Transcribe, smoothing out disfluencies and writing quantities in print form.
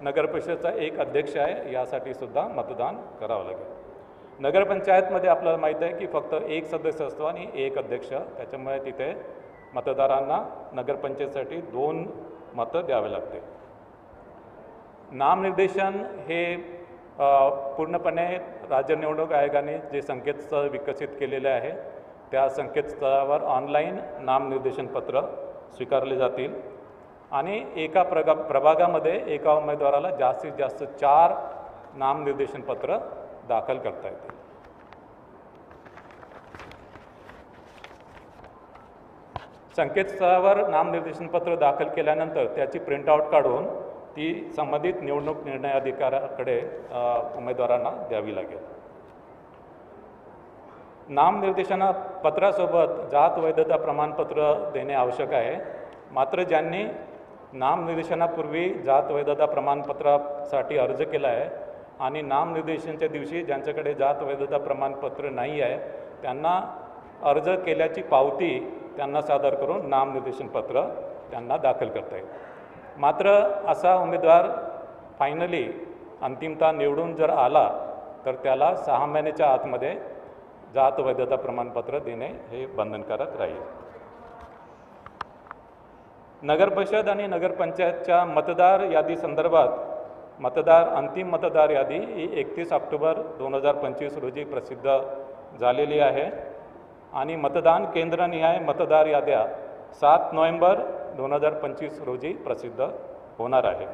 नगरपरिषदेचा एक अध्यक्ष आहे, यासाठी सुद्धा मतदान करावं लागेल. नगरपंचायतमध्ये आपल्याला माहीत आहे की फक्त एक सदस्य असतो आणि एक अध्यक्ष, त्याच्यामुळे तिथे मतदारांना नगरपंचायतीसाठी 2 मतं द्यावे लागते. नामनिर्देशन हे पूर्णपणे राज्य निवडणूक आयोगाने जे संकेतस्थळ विकसित केलेले आहे त्या संकेतस्थळावर ऑनलाईन नामनिर्देशन पत्र स्वीकारले जातील आणि एका प्रभागामध्ये एका उमेदवाराला जास्तीत जास्त 4 नामनिर्देशन पत्र दाखल करता येतील. संकेतस्थळावर नामनिर्देशन पत्र दाखल केल्यानंतर त्याची प्रिंटआउट काढून ती संबंधित निवडणूक निर्णय अधिकाऱ्याकडे उमेदवारांना द्यावी लागेल. नामनिर्देशन पत्रासोबत जात वैधता प्रमाणपत्र देणे आवश्यक आहे. मात्र ज्यांनी नामनिर्देशनापूर्वी जात वैधता प्रमाणपत्रासाठी अर्ज केला आहे आणि नामनिर्देशनाच्या दिवशी ज्यांच्याकडे जात वैधता प्रमाणपत्र नाही आहे त्यांना अर्ज केल्याची पावती त्यांना सादर करून नामनिर्देशन पत्र त्यांना दाखल करता येईल. मात्र असा उमेदवार फायनली अंतिमतः निवडून जर आला तर त्याला 6 महिन्याच्या आतमध्ये जात वैधता प्रमाणपत्र देणे हे बंधनकारक राहील. नगरपरिषद आणि नगरपंचायतच्या मतदार यादी संदर्भात अंतिम मतदार यादी ही 31 ऑक्टोबर 2025 रोजी प्रसिद्ध झालेली आहे आणि मतदान केंद्रनिहाय मतदार याद्या 7 नोव्हेंबर 2025 रोजी प्रसिद्ध होणार आहे.